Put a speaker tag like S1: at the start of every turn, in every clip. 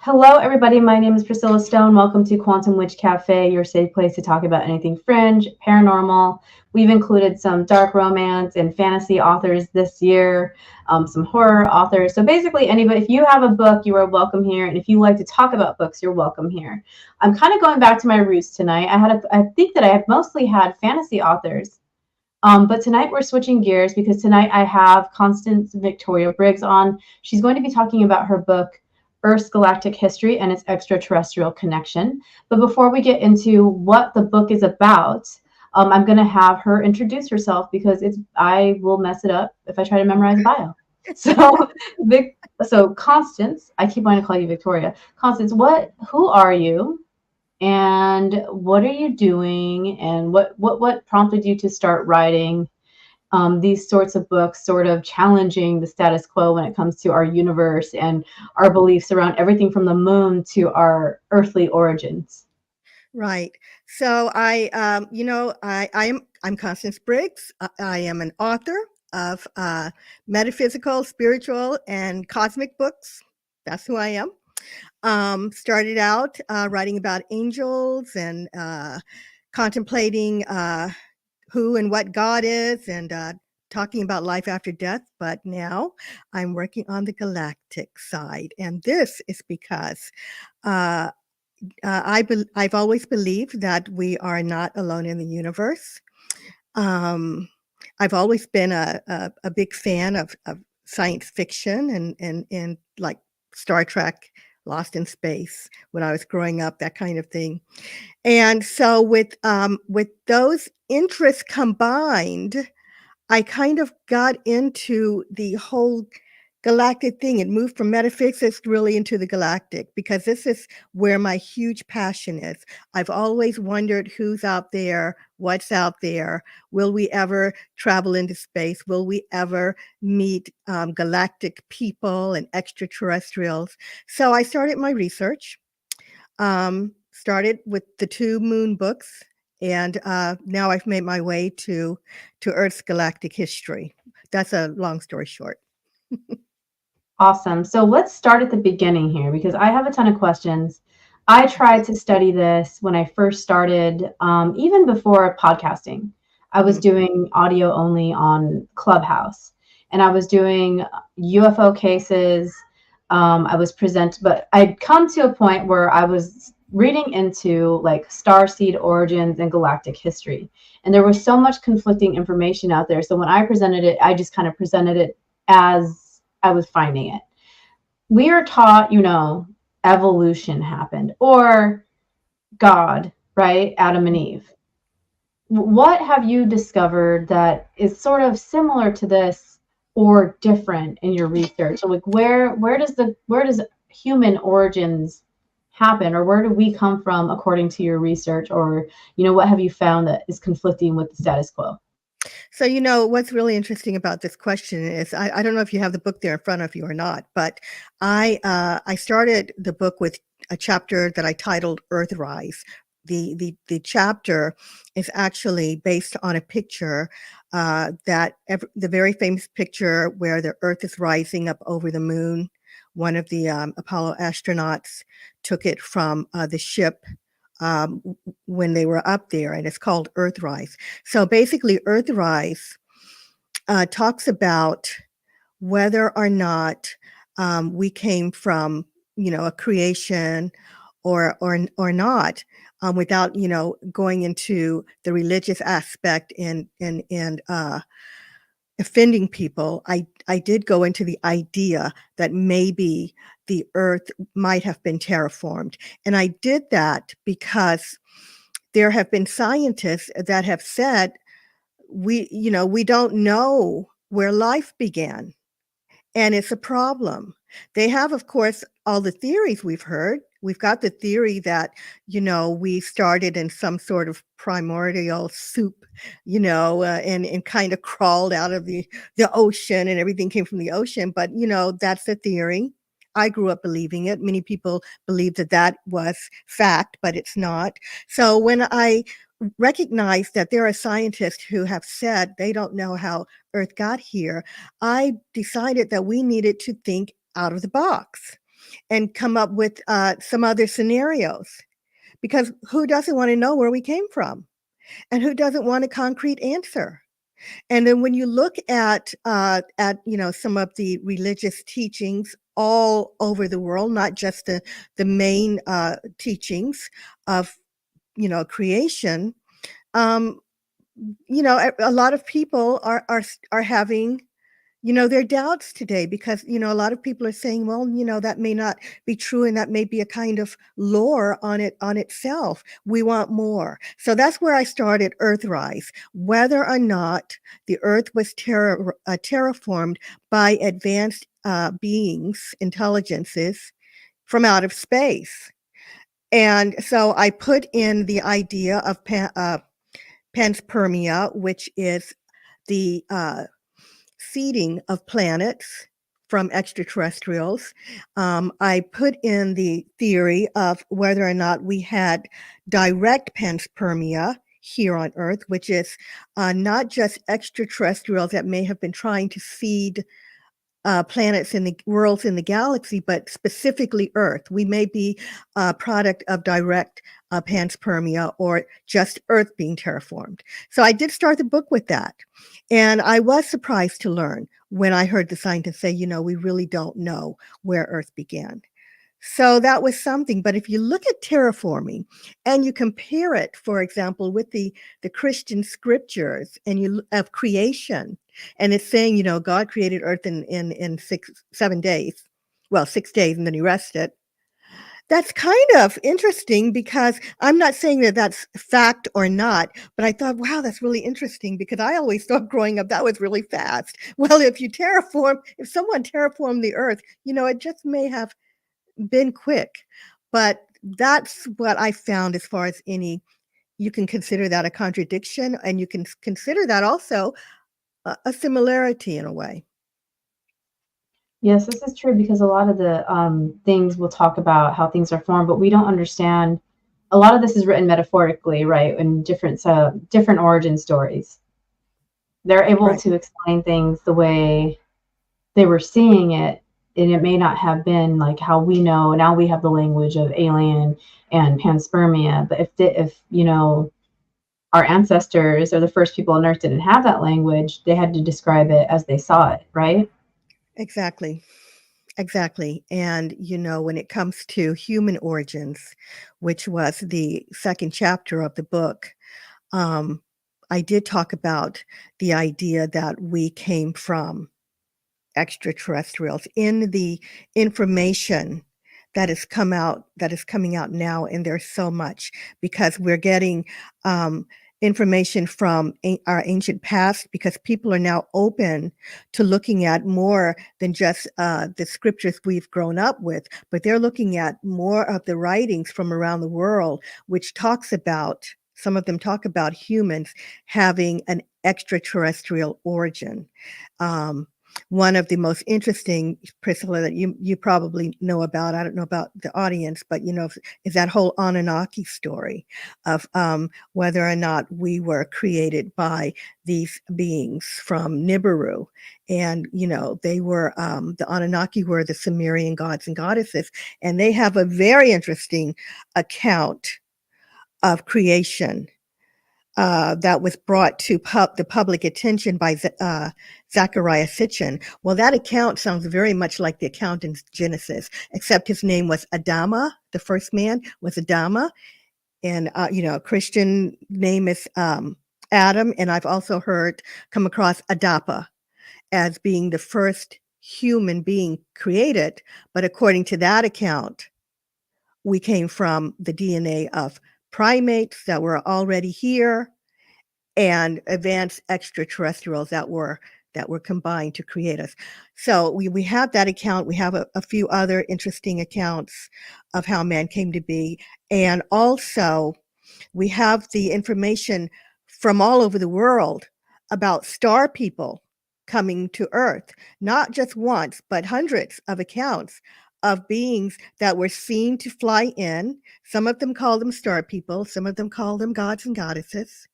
S1: Hello, everybody. My name is Priscilla Stone. Welcome to Quantum Witch Cafe, your safe place to talk about anything fringe, paranormal. We've included some dark romance and fantasy authors this year, some horror authors. So basically, anybody, if you have a book, you are welcome here. And if you like to talk about books, you're welcome here. I'm kind of going back to my roots tonight. I think that I have mostly had fantasy authors. But tonight we're switching gears because tonight I have Constance Victoria Briggs on. She's going to be talking about her book, Earth's Galactic History and its Extraterrestrial Connection. But before we get into what the book is about, I'm going to have her introduce herself because I will mess it up if I try to memorize a bio. So Constance, I keep wanting to call you Victoria. Constance, who are you? And what are you doing? And what prompted you to start writing these sorts of books, sort of challenging the status quo when it comes to our universe and our beliefs around everything from the moon to our earthly origins?
S2: Right. So I'm Constance Briggs. I am an author of metaphysical, spiritual, and cosmic books. That's who I am. Started out writing about angels and contemplating who and what God is and talking about life after death. But now I'm working on the galactic side. And this is because I've always believed that we are not alone in the universe. I've always been a big fan of science fiction and like Star Trek, Lost in Space when I was growing up, that kind of thing. And so with those interests combined, I kind of got into the whole galactic thing. It moved from metaphysics really into the galactic because this is where my huge passion is. I've always wondered who's out there, what's out there. Will we ever travel into space? Will we ever meet galactic people and extraterrestrials? So I started my research, started with the 2 moon books, and now I've made my way to Earth's galactic history. That's a long story short.
S1: Awesome. So let's start at the beginning here because I have a ton of questions. I tried to study this when I first started, even before podcasting. I was doing audio only on Clubhouse, and I was doing UFO cases. But I'd come to a point where I was reading into like star seed origins and galactic history, and there was so much conflicting information out there. So when I presented it, I just kind of presented it as I was finding it. We are taught, evolution happened or God, right? Adam and Eve. What have you discovered that is sort of similar to this or different in your research? So like where does human origins happen, or where do we come from according to your research, or what have you found that is conflicting with the status quo?
S2: So, what's really interesting about this question is I don't know if you have the book there in front of you or not, but I started the book with a chapter that I titled Earthrise. The chapter is actually based on a picture the very famous picture where the Earth is rising up over the moon. One of the Apollo astronauts took it from the ship when they were up there, and it's called Earthrise. So basically, Earthrise talks about whether or not we came from, a creation or not, without, going into the religious aspect and offending people. I did go into the idea that maybe the Earth might have been terraformed. And I did that because there have been scientists that have said, we don't know where life began. And it's a problem. They have, of course, all the theories we've heard. We've got the theory that, we started in some sort of primordial soup, and kind of crawled out of the ocean and everything came from the ocean. But, that's a theory. I grew up believing it. Many people believe that was fact, but it's not. So when I recognize that there are scientists who have said they don't know how Earth got here, I decided that we needed to think out of the box. and come up with some other scenarios. Because who doesn't want to know where we came from? And who doesn't want a concrete answer? And then when you look at some of the religious teachings all over the world, not just the main teachings of creation, um, a lot of people are having their doubts today because a lot of people are saying, well, that may not be true, and that may be a kind of lore on itself. We want more. So that's where I started Earthrise, whether or not the Earth was terraformed by advanced beings, intelligences from out of space. And so I put in the idea of panspermia, which is the seeding of planets from extraterrestrials. I put in the theory of whether or not we had direct panspermia here on Earth, which is not just extraterrestrials that may have been trying to seed planets in the worlds in the galaxy, but specifically Earth. We may be a product of direct panspermia or just Earth being terraformed. So I did start the book with that. And I was surprised to learn when I heard the scientists say, we really don't know where Earth began. So that was something. But if you look at terraforming and you compare it, for example, with the Christian scriptures and of creation, and it's saying, God created Earth in 7 days. Well, 6 days, and then he rested. That's kind of interesting because I'm not saying that that's fact or not, but I thought, wow, that's really interesting because I always thought growing up that was really fast. Well, if someone terraformed the Earth, it just may have been quick. But that's what I found as far as you can consider that a contradiction, and you can consider that also a similarity in a way.
S1: Yes, this is true because a lot of the things we'll talk about how things are formed, but we don't understand. A lot of this is written metaphorically, right? In different origin stories. They're able to explain things the way they were seeing it, and it may not have been like how we know. Now we have the language of alien and panspermia, but if our ancestors or the first people on Earth didn't have that language, they had to describe it as they saw it, right?
S2: Exactly. And, when it comes to human origins, which was the second chapter of the book, I did talk about the idea that we came from extraterrestrials in the information that is coming out now, and there's so much because we're getting information from our ancient past, because people are now open to looking at more than just the scriptures we've grown up with, but they're looking at more of the writings from around the world, which some of them talk about humans having an extraterrestrial origin. One of the most interesting, Priscilla, that you probably know about, I don't know about the audience, but is that whole Anunnaki story of whether or not we were created by these beings from Niburu. And they were the Anunnaki were the Sumerian gods and goddesses, and they have a very interesting account of creation that was brought to the public attention by Zachariah Sitchin. Well, that account sounds very much like the account in Genesis, except his name was Adama. The first man was Adama, and Christian name is Adam. And I've also come across Adapa as being the first human being created. But according to that account, we came from the DNA of primates that were already here and advanced extraterrestrials that were combined to create us. So we have that account. We have a few other interesting accounts of how man came to be. And also we have the information from all over the world about star people coming to Earth, not just once, but hundreds of accounts of beings that were seen to fly in. Some of them call them star people. Some of them call them gods and goddesses.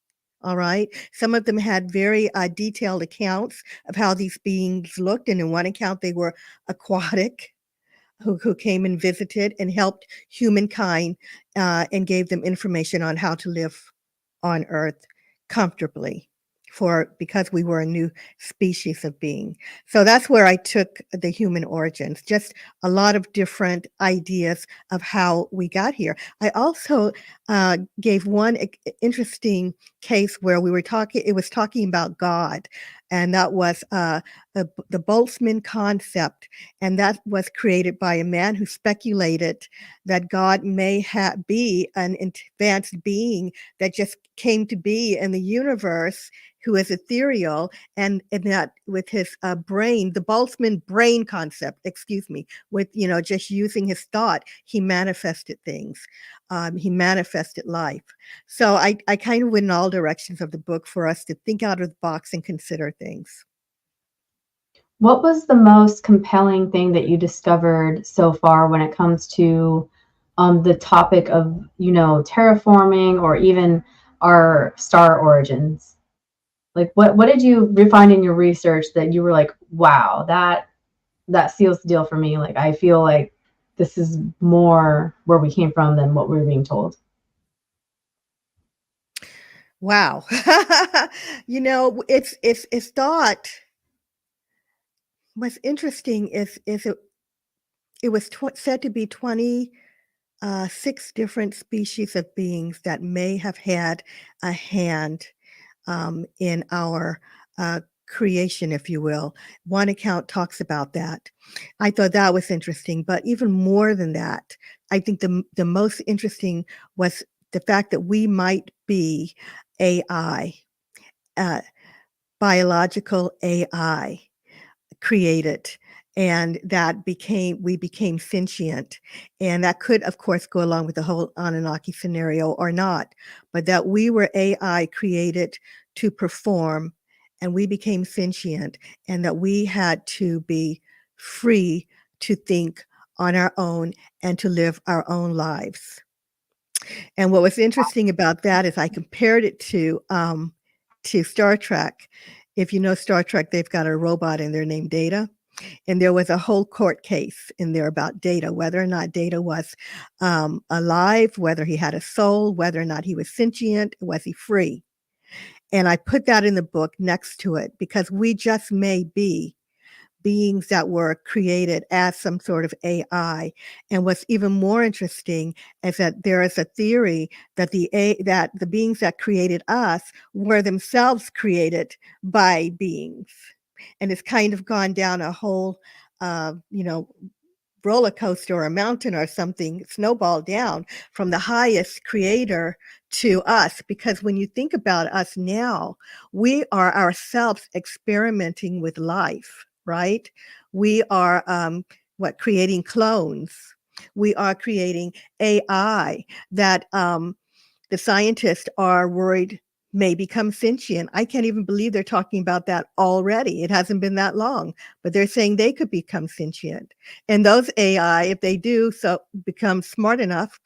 S2: All right. Some of them had very detailed accounts of how these beings looked. And in one account, they were aquatic. who came and visited and helped humankind and gave them information on how to live on Earth comfortably because we were a new species of being. So that's where I took the human origins, just a lot of different ideas of how we got here. I also gave one interesting case where it was talking about God, and that was the Boltzmann concept, and that was created by a man who speculated that God may be an advanced being that just came to be in the universe, who is ethereal, and that with his brain, the Boltzmann brain concept, with just using his thought, he manifested things. He manifested life. So I kind of went in all directions of the book for us to think out of the box and consider things.
S1: What was the most compelling thing that you discovered so far when it comes to the topic of, terraforming or even our star origins? Like, what did you find in your research that you were like, wow, that seals the deal for me? Like, I feel like this is more where we came from than what we were being told.
S2: Wow. It's thought. What's interesting is it was said to be 26 different species of beings that may have had a hand in our creation, if you will. One account talks about that. I thought that was interesting, but even more than that, I think the most interesting was the fact that we might be AI, biological AI created, and that we became sentient, and that could of course go along with the whole Anunnaki scenario or not, but that we were AI created to perform, and we became sentient, and that we had to be free to think on our own and to live our own lives. And what was interesting about that is I compared it to Star Trek. If you know Star Trek, they've got a robot in there named Data. And there was a whole court case in there about Data, whether or not Data was alive, whether he had a soul, whether or not he was sentient, was he free? And I put that in the book next to it because we just may be beings that were created as some sort of AI. And what's even more interesting is that there is a theory that that the beings that created us were themselves created by beings. And it's kind of gone down a whole, roller coaster or a mountain or something, snowball down from the highest creator to us. Because when you think about us now, we are ourselves experimenting with life, right? We are creating clones. We are creating AI that the scientists are worried may become sentient. I can't even believe they're talking about that already. It hasn't been that long, but they're saying they could become sentient. And those AI, if they do so, could become smart enough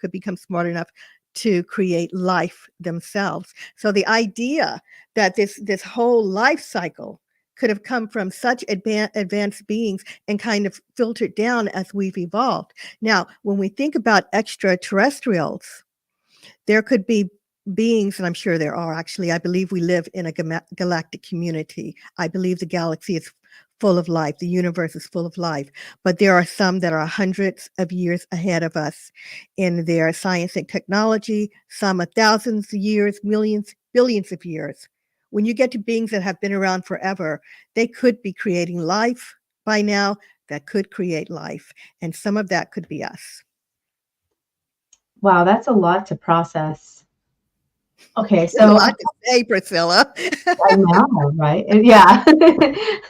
S2: to create life themselves. So the idea that this whole life cycle could have come from such advanced beings and kind of filtered down as we've evolved. Now, when we think about extraterrestrials, there could be beings, and I'm sure there are actually. I believe we live in a galactic community. I believe the galaxy is full of life. The universe is full of life. But there are some that are hundreds of years ahead of us in their science and technology, some are thousands of years, millions, billions of years. When you get to beings that have been around forever, they could be creating life by now that could create life. And some of that could be us.
S1: Wow, that's a lot to process. Okay,
S2: There's a
S1: so
S2: lot to say, Priscilla.
S1: I know, right? Yeah.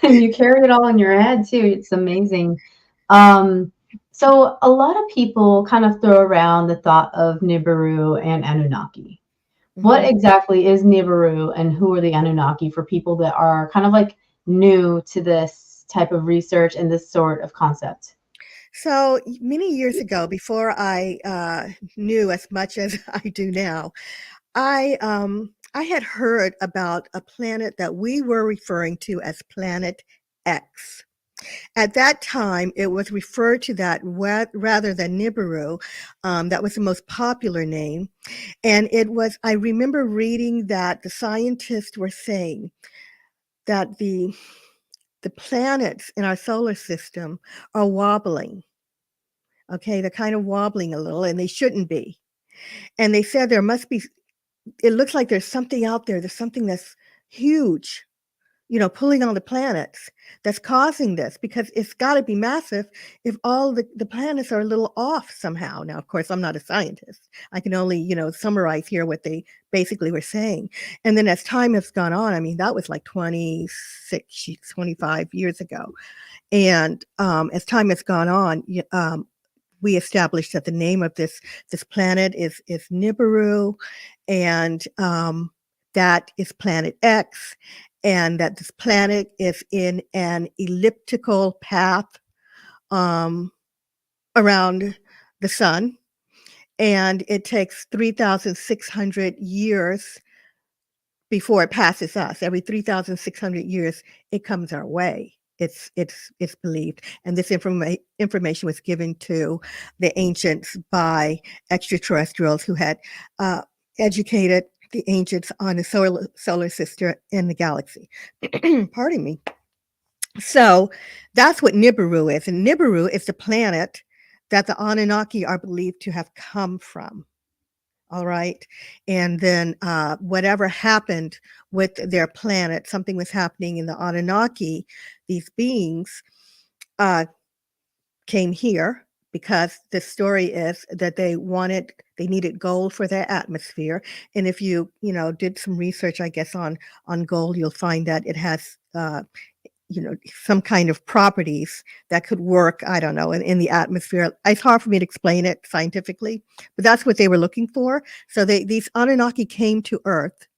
S1: And you carry it all in your head too. It's amazing. So a lot of people kind of throw around the thought of Niburu and Anunnaki. What exactly is Niburu and who are the Anunnaki for people that are kind of like new to this type of research and this sort of concept?
S2: So many years ago, before I knew as much as I do now, I had heard about a planet that we were referring to as Planet X. At that time, it was referred to that rather than Nibiru. That was the most popular name. And I remember reading that the scientists were saying that the planets in our solar system are wobbling. Okay, they're kind of wobbling a little, and they shouldn't be. And they said there must be, it looks like there's something out there, there's something that's huge, pulling on the planets that's causing this, because it's got to be massive if all the planets are a little off somehow. Now, of course, I'm not a scientist. I can only, summarize here what they basically were saying. And then as time has gone on, I mean, that was like 25 years ago. And as time has gone on, we established that the name of this planet is Nibiru, and that is planet X, and that this planet is in an elliptical path around the sun, and it takes 3,600 years before it passes us. Every 3,600 years, it comes our way. It's believed, and this information was given to the ancients by extraterrestrials who had educated the ancients on the solar system and the galaxy. Pardon me. So that's what Nibiru is, and Nibiru is the planet that the Anunnaki are believed to have come from. All right. And then whatever happened with their planet, something was happening in the Anunnaki. These beings came here because the story is that they needed gold for their atmosphere. And if you did some research, I guess, on gold, you'll find that it has some kind of properties that could work, I don't know, in the atmosphere. It's hard for me to explain it scientifically, but that's what they were looking for. So these Anunnaki came to Earth.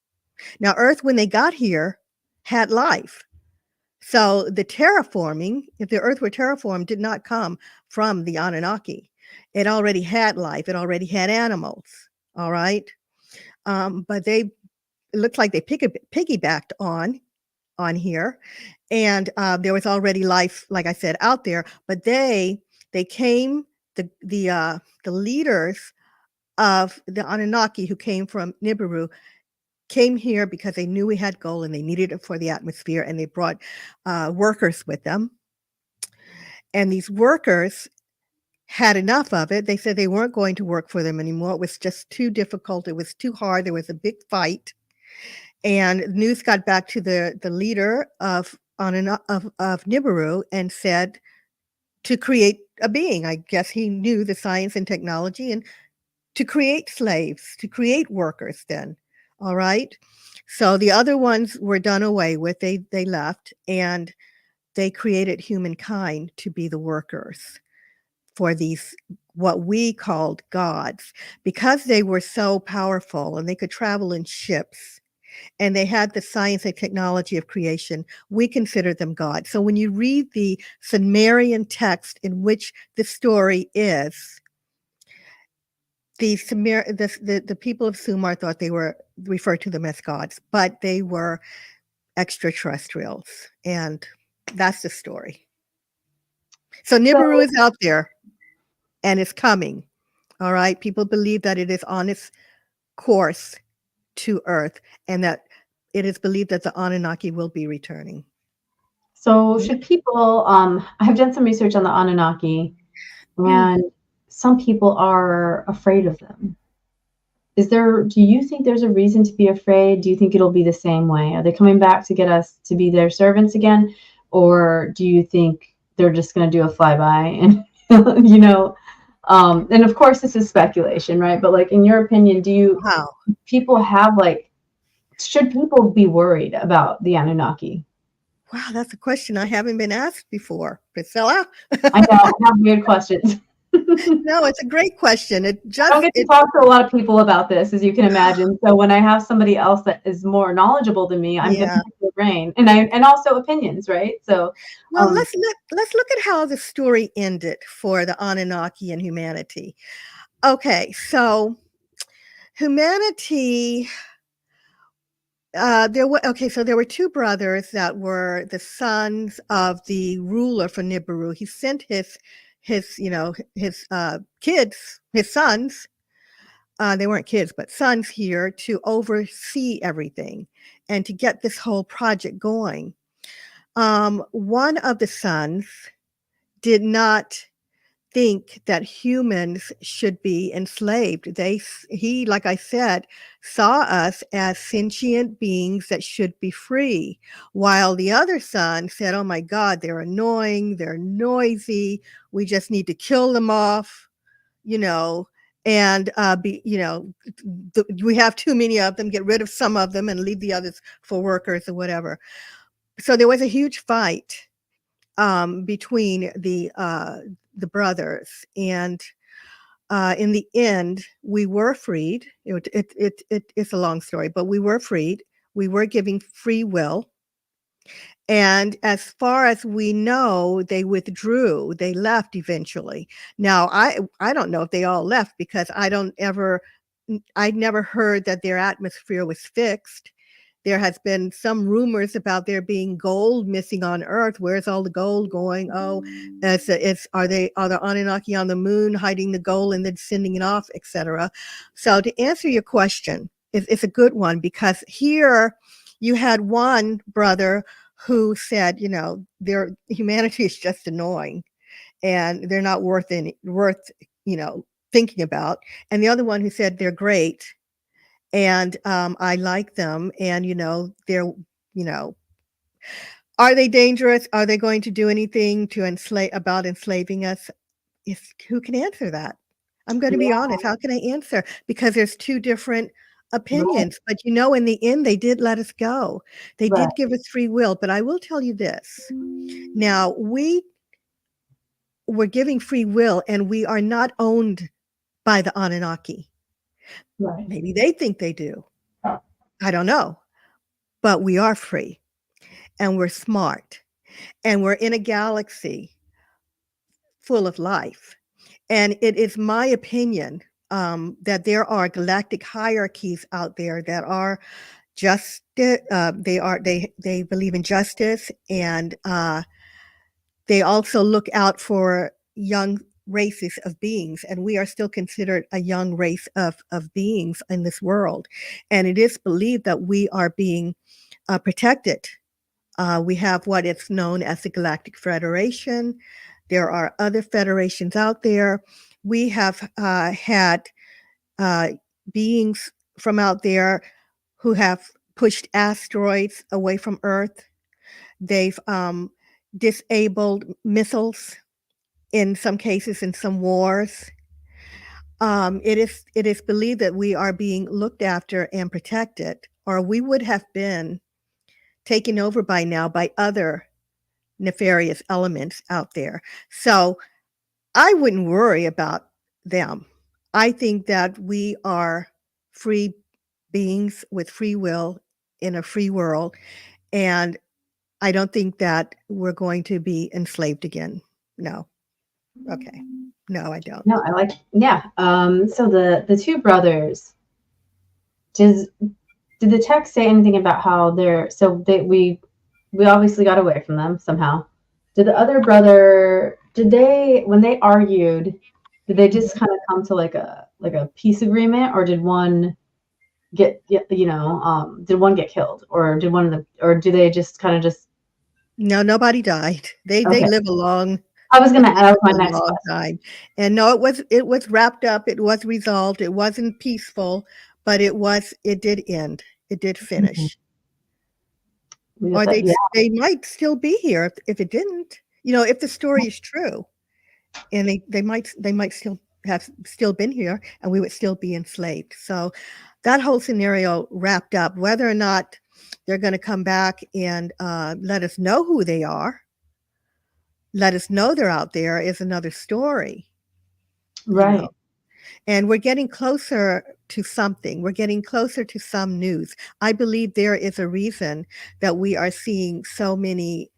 S2: Now, Earth, when they got here, had life. So the terraforming, if the Earth were terraformed, did not come from the Anunnaki. It already had life. It already had animals. All right. But it looks like they piggybacked on here. And there was already life, like I said, out there, but they came, the leaders of the Anunnaki who came from Nibiru came here because they knew we had gold and they needed it for the atmosphere, and they brought workers with them. And these workers had enough of it. They said they weren't going to work for them anymore. It was just too difficult. It was too hard. There was a big fight. And news got back to the leader of Nibiru and said to create a being. I guess he knew the science and technology, and to create slaves, to create workers then. All right. So the other ones were done away with. They left, and they created humankind to be the workers for these, what we called gods, because they were so powerful and they could travel in ships. And they had the science and technology of creation. We consider them gods. So when you read the Sumerian text in which the story is, the people of Sumer thought they were referred to them as gods, but they were extraterrestrials. And that's the story. So Nibiru is out there and it's coming. All right. People believe that it is on its course to Earth, and that it is believed that the Anunnaki will be returning.
S1: So should people, I've done some research on the Anunnaki, and some people are afraid of them. Do you think there's a reason to be afraid? Do you think it'll be the same way? Are they coming back to get us to be their servants again? Or do you think they're just going to do a flyby and, and of course this is speculation, right? But like, in your opinion, should people be worried about the Anunnaki?
S2: Wow, that's a question I haven't been asked before, Priscilla.
S1: I know, I have weird questions.
S2: No, it's a great question.
S1: I don't get to talk to a lot of people about this, as you can imagine. So when I have somebody else that is more knowledgeable than me, I'm going to pick their brain, and also opinions, right? So,
S2: well, let's look at how the story ended for the Anunnaki and humanity. Okay, so humanity So there were two brothers that were the sons of the ruler for Niburu. He sent his kids, his sons, they weren't kids, but sons here to oversee everything and to get this whole project going. One of the sons did not think that humans should be enslaved. He, like I said, saw us as sentient beings that should be free, while the other son said, "Oh my God, they're annoying, they're noisy. We just need to kill them off, you know, and we have too many of them. Get rid of some of them and leave the others for workers or whatever." So there was a huge fight between the brothers, and in the end, we were freed. It's a long story, but we were freed. We were giving free will. And as far as we know, they withdrew. They left eventually. Now, I don't know if they all left because I never heard that their atmosphere was fixed. There has been some rumors about there being gold missing on Earth. Where's all the gold going? Oh, are the Anunnaki on the moon hiding the gold and then sending it off, etc. So to answer your question, it's a good one, because here you had one brother who said, their humanity is just annoying and they're not worth thinking about, and the other one who said they're great and I like them, and they're are they dangerous? Are they going to do anything to enslaving us? Who can answer that? I'm going to be honest. How can I answer? Because there's two different opinions. But in the end, they did let us go. They did give us free will. But I will tell you this. Now, we were giving free will, and we are not owned by the Anunnaki.
S1: Right.
S2: Maybe they think they do. I don't know. But we are free, and we're smart, and we're in a galaxy full of life. And it is my opinion that there are galactic hierarchies out there that are just they believe in justice, and they also look out for young races of beings, and we are still considered a young race of beings in this world. And it is believed that we are being protected. We have what is known as the Galactic Federation. There are other federations out there. We have had beings from out there who have pushed asteroids away from Earth. They've disabled missiles in some cases in some wars. It is believed that we are being looked after and protected, or we would have been taken over by now by other nefarious elements out there. So I wouldn't worry about them. I think that we are free beings with free will in a free world, and I don't think that we're going to be enslaved again. No. Okay. No, I don't.
S1: No, so the two brothers, did the text say anything about how we obviously got away from them somehow? Did the other brother, when they argued, did they just kind of come to like a peace agreement, or did one did one get killed, or do they just kind of just?
S2: No, nobody died. They live a long.
S1: I was going to ask my next question.
S2: Time. And no, it was wrapped up. It was resolved. It wasn't peaceful, but it did end. It did finish. Mm-hmm. Or they might still be here if it didn't. If the story is true, and they might still have been here, and we would still be enslaved. So that whole scenario wrapped up. Whether or not they're going to come back and let us know who they are, let us know they're out there, is another story.
S1: Right.
S2: And we're getting closer to something. We're getting closer to some news. I believe there is a reason that we are seeing so many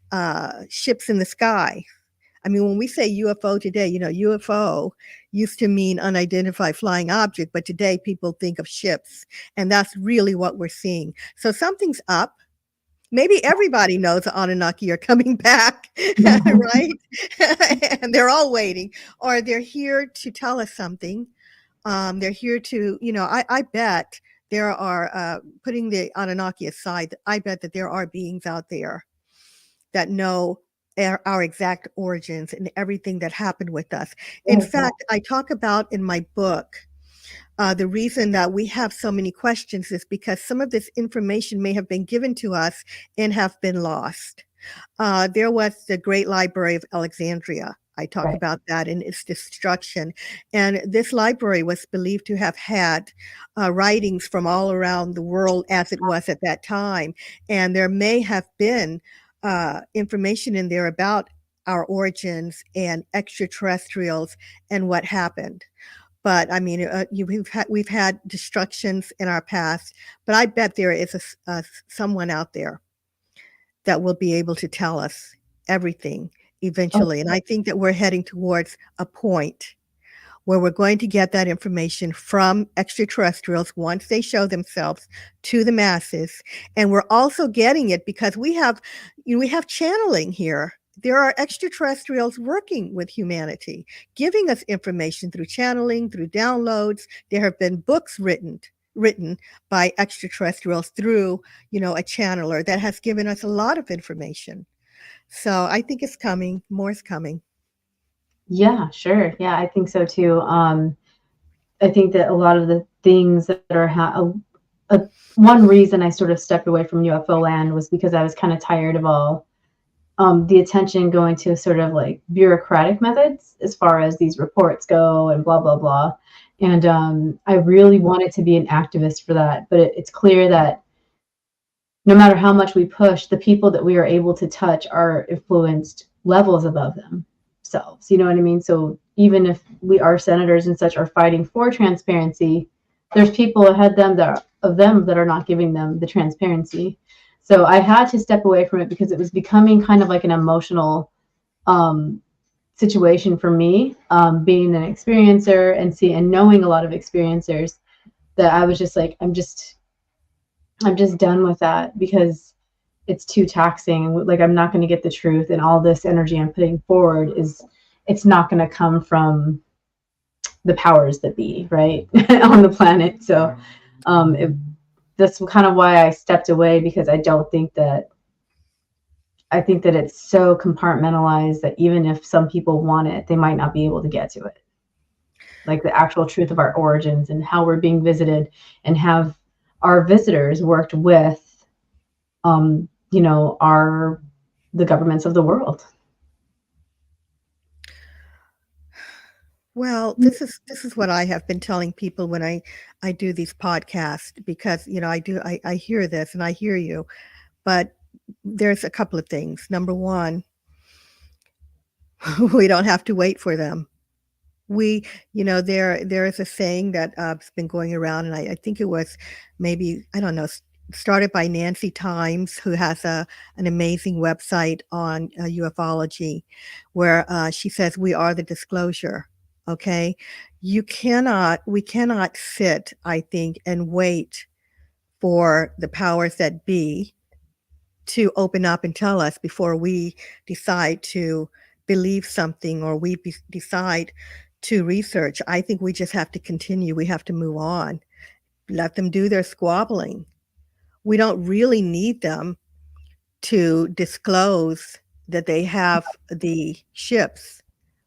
S2: ships in the sky. I mean, when we say UFO today, UFO used to mean unidentified flying object, but today people think of ships, and that's really what we're seeing. So something's up. Maybe everybody knows the Anunnaki are coming back, right? And they're all waiting, or they're here to tell us something. They're here to, I bet there are, putting the Anunnaki aside, I bet that there are beings out there that know our exact origins and everything that happened with us. In fact, I talk about in my book, the reason that we have so many questions is because some of this information may have been given to us and have been lost. There was the Great Library of Alexandria. I talk about that and its destruction. And this library was believed to have had writings from all around the world as it was at that time. And there may have been information in there about our origins and extraterrestrials and what happened. But I mean, we've had destructions in our past, but I bet there is someone out there that will be able to tell us everything eventually. And I think that we're heading towards a point where we're going to get that information from extraterrestrials once they show themselves to the masses. And we're also getting it because we have channeling here. There are extraterrestrials working with humanity, giving us information through channeling, through downloads. There have been books written by extraterrestrials through, a channeler that has given us a lot of information. So I think it's coming. More is coming.
S1: Yeah, sure. Yeah, I think so too. I think that a lot of the things that are one reason I sort of stepped away from UFO land was because I was kind of tired of all the attention going to sort of like bureaucratic methods as far as these reports go and blah, blah, blah. And I really wanted to be an activist for that. But it's clear that no matter how much we push, the people that we are able to touch are influenced levels above themselves. You know what I mean? So even if our senators and such are fighting for transparency, there's people ahead of them that are not giving them the transparency. So I had to step away from it because it was becoming kind of like an emotional situation for me, being an experiencer and knowing a lot of experiencers, that I was just like, I'm just done with that because it's too taxing. Like, I'm not going to get the truth, and all this energy I'm putting forward it's not going to come from the powers that be, right, on the planet. So that's kind of why I stepped away, because I think that it's so compartmentalized that even if some people want it, they might not be able to get to it. Like the actual truth of our origins and how we're being visited, and have our visitors worked with, the governments of the world.
S2: Well, this is what I have been telling people when I do these podcasts, because I hear this and I hear you, but there's a couple of things. Number one, we don't have to wait for them. There is a saying that has been going around, and I think it was maybe, I don't know, started by Nancy Times, who has an amazing website on ufology, where she says, we are the disclosure. Okay. We cannot sit, I think, and wait for the powers that be to open up and tell us before we decide to believe something, or we decide to research. I think we just have to continue. We have to move on. Let them do their squabbling. We don't really need them to disclose that they have the ships.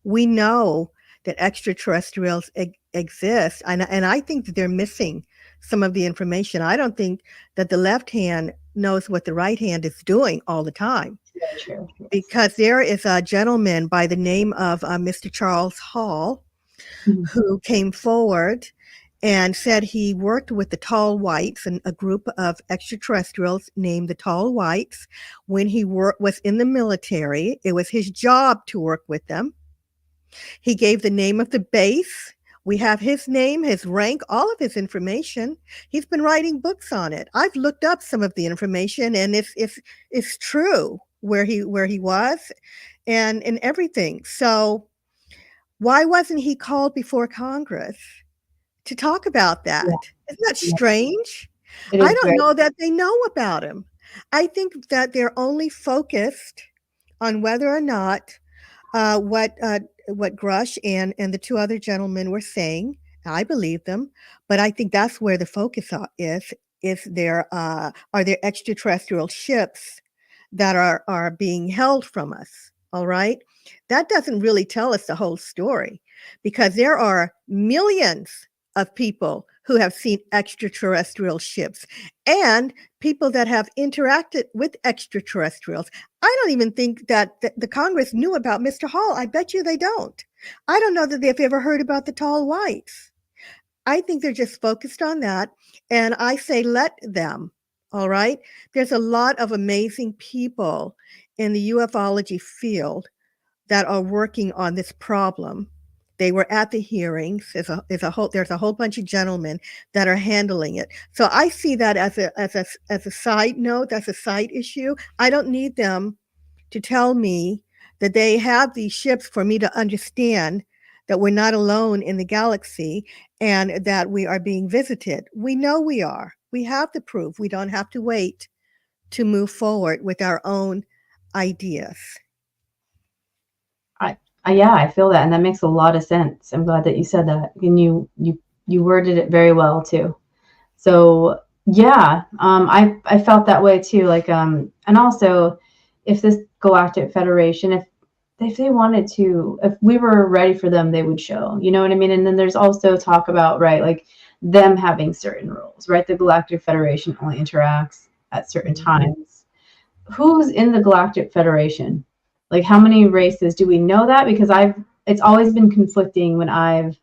S2: We know that extraterrestrials exist, and I think that they're missing some of the information. I don't think that the left hand knows what the right hand is doing all the time.
S1: True.
S2: Because there is a gentleman by the name of Mr. Charles Hall, who came forward and said he worked with the Tall Whites, and a group of extraterrestrials named the Tall Whites. When he was in the military, it was his job to work with them. He gave the name of the base. We have his name, his rank, all of his information. He's been writing books on it. I've looked up some of the information, and it's true where he was. and everything. So why wasn't he called before Congress to talk about
S1: Yeah,
S2: that? Isn't that
S1: yeah.
S2: strange?
S1: It
S2: I
S1: is
S2: don't
S1: very.
S2: know that they know about him. I think that they're only focused on whether or not uh, what uh, what Grush and the two other gentlemen were saying. I believe them, but I think that's where the focus is. Is there are there extraterrestrial ships that are being held from us? All right, that doesn't really tell us the whole story, because there are millions of people who have seen extraterrestrial ships and people that have interacted with extraterrestrials. I don't even think that the Congress knew about Mr. Hall. I bet you they don't. I don't know that they've ever heard about the tall whites. I think they're just focused on that. And I say, let them. All right. There's a lot of amazing people in the ufology field that are working on this problem. They were at the hearings. There's a whole bunch of gentlemen that are handling it. So I see that as a side note, as a side issue. I don't need them to tell me that they have these ships for me to understand that we're not alone in the galaxy and that we are being visited. We know we are. We have the proof. We don't have to wait to move forward with our own ideas.
S1: Yeah, I feel that, and that makes a lot of sense. I'm glad that you said that, and you worded it very well too. So yeah, I felt that way too. Like and also, if this Galactic Federation, if they wanted to, if we were ready for them, they would show. You know what I mean? And then there's also talk about, right, like them having certain rules, right? The Galactic Federation only interacts at certain times. Who's in the Galactic Federation? Like, how many races do we know that? Because it's always been conflicting when I've,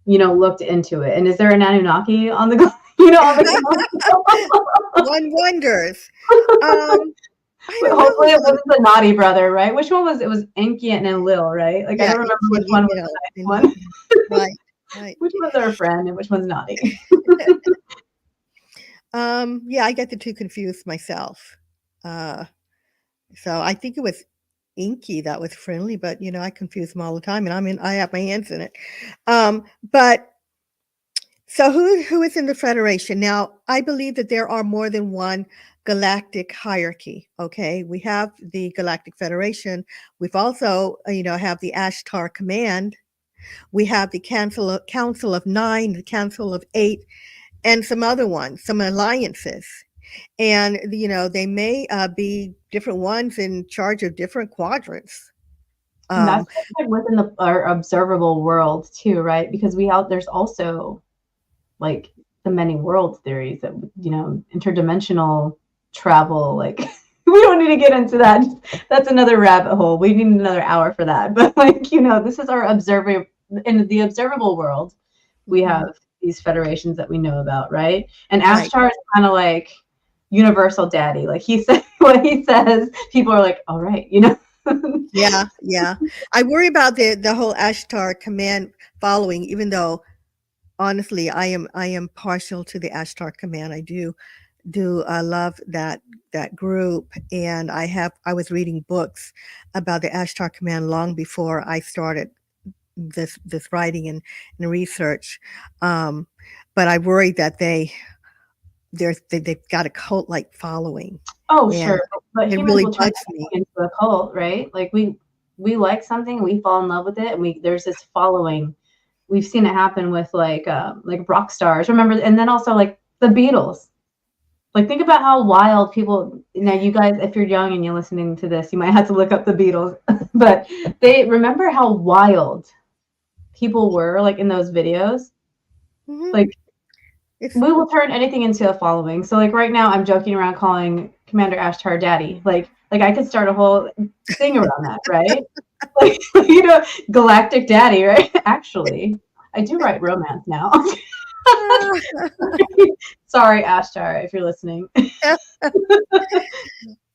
S1: looked into it. And is there an Anunnaki on the, on the
S2: One wonders. I don't
S1: Hopefully it
S2: know.
S1: wasn't the naughty brother, right? Which one was it? Was Enki and Lil, right? Like I
S2: Yeah,
S1: don't remember which
S2: you
S1: one was
S2: know,
S1: the nice one.
S2: right, right.
S1: Which one's our friend and which one's naughty?
S2: Yeah, I get the two confused myself. Uh, so I think it was Inky that was friendly, but I confuse them all the time, and I have my hands in it. But so who is in the Federation? Now, I believe that there are more than one galactic hierarchy. Okay, we have the Galactic Federation. We've also, have the Ashtar Command. We have the Council of Nine, the Council of Eight, and some other ones, some alliances. And they may be different ones in charge of different quadrants.
S1: And that's
S2: Um,
S1: just like within our observable world too, right? Because there's also like the many world theories that interdimensional travel. Like we don't need to get into that. That's another rabbit hole. We need another hour for that. But like this is our in the observable world. We have these federations that we know about, right? And
S2: right.
S1: Ashtar is kind of like universal daddy. Like he said, what he says, people are like, all right,
S2: Yeah, yeah. I worry about the whole Ashtar Command following, even though honestly, I am partial to the Ashtar Command. I do love that group, and I was reading books about the Ashtar Command long before I started this writing and research. Um, but I worry that they've got a cult like following,
S1: Oh,
S2: and
S1: sure. But
S2: it
S1: humans
S2: really
S1: will turn
S2: bugs me.
S1: anything into a cult, right? Like we like something, we fall in love with it, and there's this following. We've seen it happen with like rock stars. Remember, and then also like the Beatles. Like think about how wild people. Now, you guys, if you're young and you're listening to this, you might have to look up the Beatles. But they remember how wild people were like in those videos.
S2: Mhm.
S1: Like
S2: It's
S1: we will turn anything into a following. So like right now I'm joking around calling Commander Ashtar daddy. Like I could start a whole thing around that, right? Like galactic daddy, right? Actually, I do write romance now. Sorry, Ashtar, if you're listening.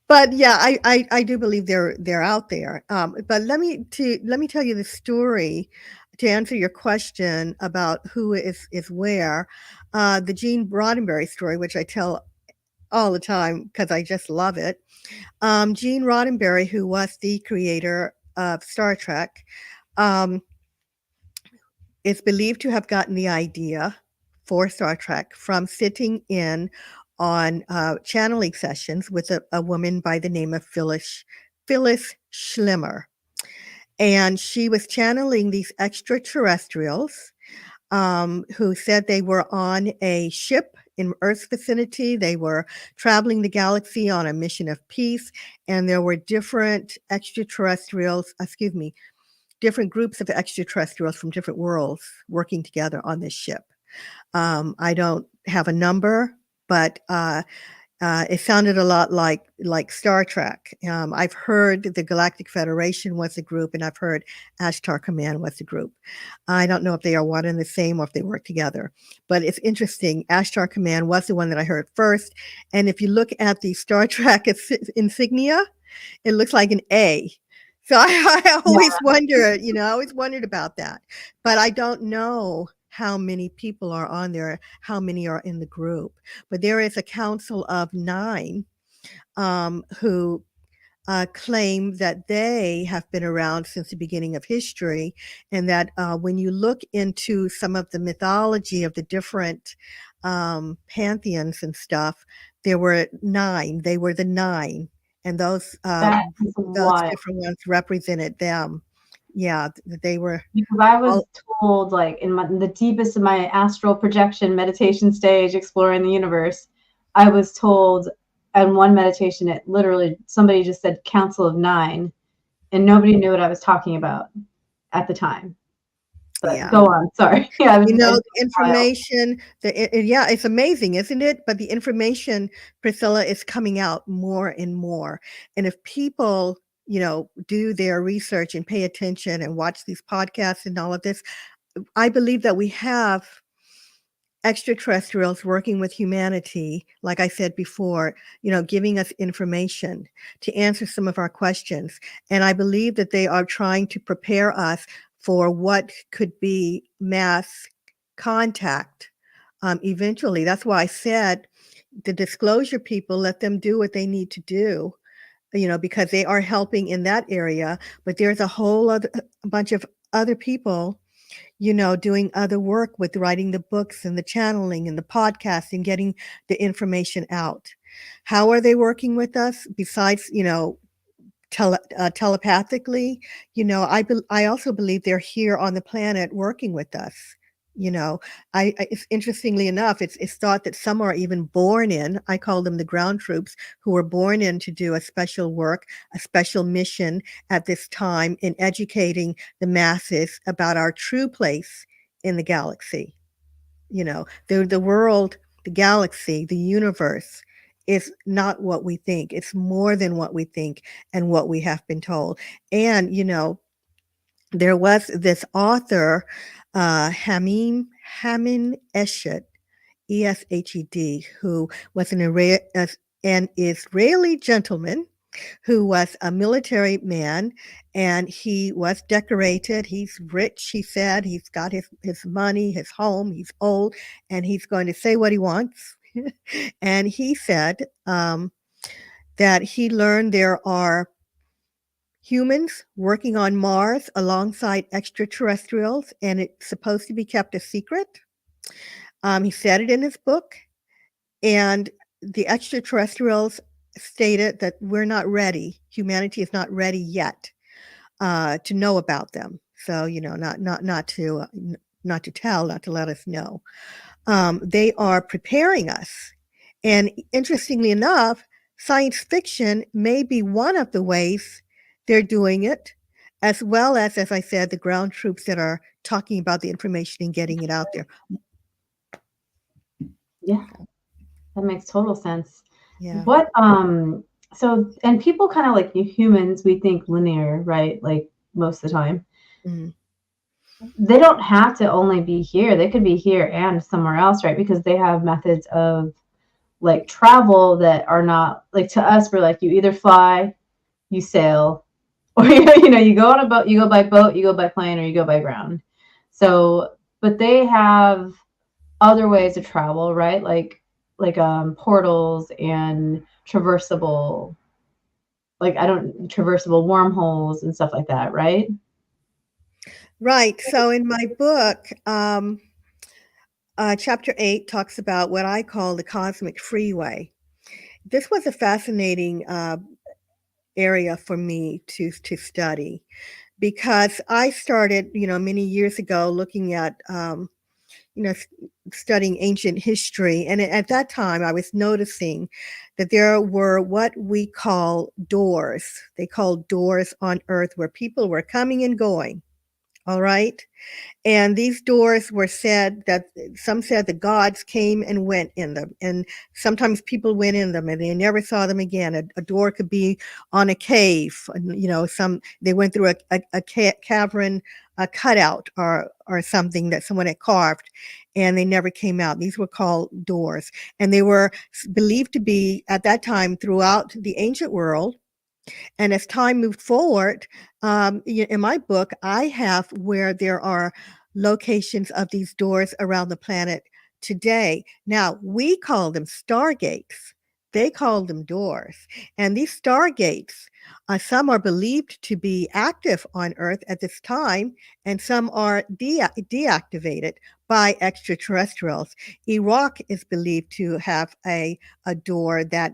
S2: But yeah, I do believe they're out there. But let me tell you the story to answer your question about who is where. The Gene Roddenberry story, which I tell all the time because I just love it. Gene Roddenberry, who was the creator of Star Trek, um, is believed to have gotten the idea for Star Trek from sitting in on channeling sessions with a woman by the name of Phyllis Schlimmer. And she was channeling these extraterrestrials who said they were on a ship in Earth's vicinity. They were traveling the galaxy on a mission of peace, and there were different extraterrestrials, different groups of extraterrestrials from different worlds working together on this ship. I don't have a number, but it sounded a lot like Star Trek. I've heard the Galactic Federation was a group, and I've heard Ashtar Command was a group. I don't know if they are one and the same or if they work together, but it's interesting. Ashtar Command was the one that I heard first, and if you look at the Star Trek insignia, it looks like an A. So I always wonder, I always wondered about that, but I don't know how many people are on there, how many are in the group. But there is a council of 9 who claim that they have been around since the beginning of history, and that when you look into some of the mythology of the different pantheons and stuff, there were 9. They were the 9, and those different ones represented them. Yeah, they were.
S1: Because I was told, like in the deepest of my astral projection meditation stage, exploring the universe, I was told in one meditation, it literally, somebody just said Council of 9, and nobody knew what I was talking about at the time. But go on, sorry. Yeah,
S2: the information, it's amazing, isn't it? But the information, Priscilla, is coming out more and more. And if people, do their research and pay attention and watch these podcasts and all of this, I believe that we have extraterrestrials working with humanity, like I said before, giving us information to answer some of our questions. And I believe that they are trying to prepare us for what could be mass contact eventually. That's why I said the disclosure people, let them do what they need to do, because they are helping in that area. But there's a whole other bunch of other people doing other work with writing the books and the channeling and the podcast and getting the information out. How are they working with us besides, telepathically? I also believe they're here on the planet working with us. It's interestingly enough, it's thought that some are even born in, I call them the ground troops, who were born in to do a special work, a special mission at this time in educating the masses about our true place in the galaxy. The world, the galaxy, the universe is not what we think. It's more than what we think and what we have been told. And, there was this author, Hamim Eshed, Eshed, who was an Israeli gentleman who was a military man, and he was decorated. He's rich, he said. He's got his money, his home. He's old, and he's going to say what he wants. And he said that he learned there are humans working on Mars alongside extraterrestrials, and it's supposed to be kept a secret. He said it in his book, and the extraterrestrials stated that we're not ready. Humanity is not ready yet to know about them. So, not to tell, not to let us know. They are preparing us. And interestingly enough, science fiction may be one of the ways they're doing it, as well as I said, the ground troops that are talking about the information and getting it out there.
S1: Yeah, that makes total sense.
S2: Yeah.
S1: What, so, and people kind of like humans, we think linear, right? Like most of the time. Mm-hmm. They don't have to only be here. They could be here and somewhere else, right? Because they have methods of like travel that are not like, to us, we're like, you either fly, you sail, or you go on a boat, you go by boat, you go by plane, or you go by ground. So, but they have other ways of travel, right? Like portals and traversable like, I don't, traversable wormholes and stuff like that, right?
S2: Right. So in my book, chapter 8 talks about what I call the cosmic freeway. This was a fascinating area for me to study, because I started, many years ago looking at, you know, studying ancient history. And at that time, I was noticing that there were what we call doors. They called doors on Earth where people were coming and going. All right. And these doors were said that some said the gods came and went in them. And sometimes people went in them and they never saw them again. A door could be on a cave, they went through a cavern, a cutout or something that someone had carved, and they never came out. These were called doors. And they were believed to be at that time throughout the ancient world. And as time moved forward, in my book, I have where there are locations of these doors around the planet today. Now, we call them stargates. They call them doors. And these stargates, some are believed to be active on Earth at this time, and some are deactivated by extraterrestrials. Iraq is believed to have a door that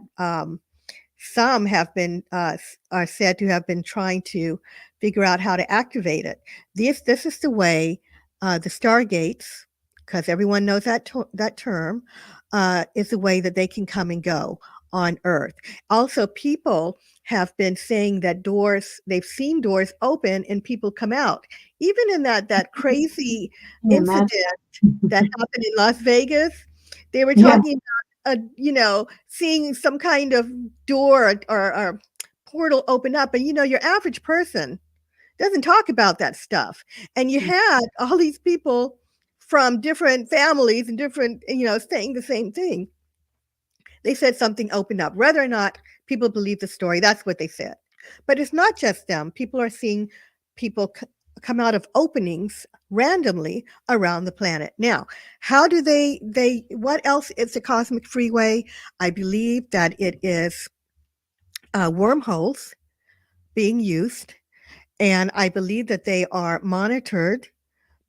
S2: some have been are said to have been trying to figure out how to activate it. This is the way the stargates, because everyone knows that term, is the way that they can come and go on Earth. Also, people have been saying that they've seen doors open and people come out. Even in that crazy incident that happened in Las Vegas, they were talking seeing some kind of door or portal open up. And, your average person doesn't talk about that stuff. And you had all these people from different families and different, saying the same thing. They said something opened up. Whether or not people believe the story, that's what they said. But it's not just them. People are seeing people come out of openings randomly around the planet. Now, how do what else is the cosmic freeway? I believe that it is wormholes being used, and I believe that they are monitored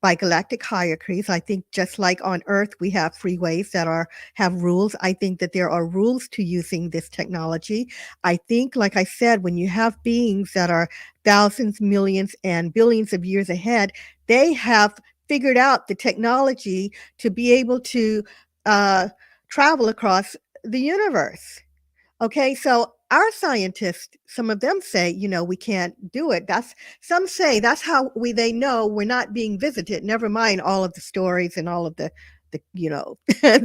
S2: by galactic hierarchies. I think just like on Earth, we have freeways that have rules. I think that there are rules to using this technology. I think, like I said, when you have beings that are thousands, millions, and billions of years ahead, they have figured out the technology to be able to travel across the universe. Okay, so our scientists, some of them say, we can't do it. Some say that's how they know we're not being visited. Never mind all of the stories and all of the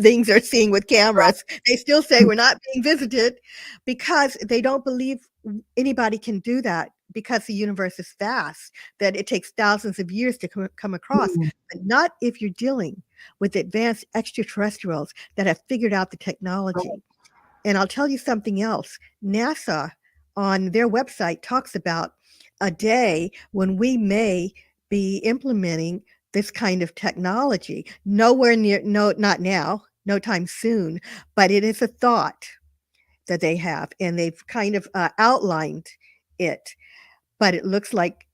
S2: things they're seeing with cameras. They still say we're not being visited because they don't believe anybody can do that, because the universe is vast, that it takes thousands of years to come across, but not if you're dealing with advanced extraterrestrials that have figured out the technology. And I'll tell you something else. NASA on their website talks about a day when we may be implementing this kind of technology. Nowhere near, not now, no time soon, but it is a thought that they have, and they've kind of outlined it, but it looks like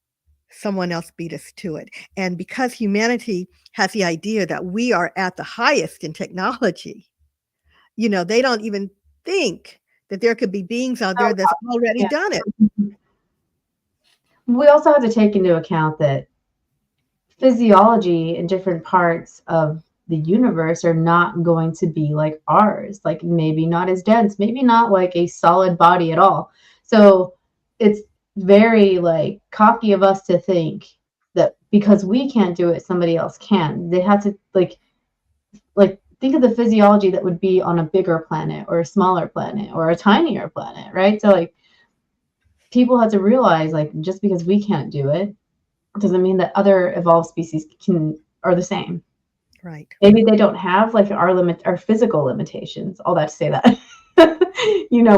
S2: someone else beat us to it. And because humanity has the idea that we are at the highest in technology, they don't even think that there could be beings out there that's already done it.
S1: We also have to take into account that physiology in different parts of the universe are not going to be like ours, like maybe not as dense, maybe not like a solid body at all. So it's very like cocky of us to think that because we can't do it, somebody else can. They have to like think of the physiology that would be on a bigger planet or a smaller planet or a tinier planet, right? So like people have to realize, like, just because we can't do it doesn't mean that other evolved species are the same.
S2: Right.
S1: Maybe they don't have like our physical limitations. All that to say that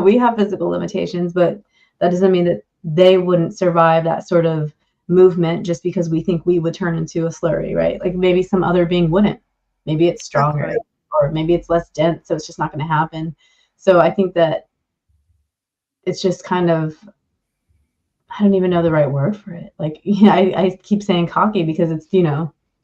S1: we have physical limitations, but that doesn't mean that they wouldn't survive that sort of movement just because we think we would turn into a slurry, right? Like maybe some other being wouldn't. Maybe it's stronger, right, or maybe it's less dense, so it's just not going to happen. So I think that it's just kind of I don't even know the right word for it. Like, yeah, I keep saying cocky because it's,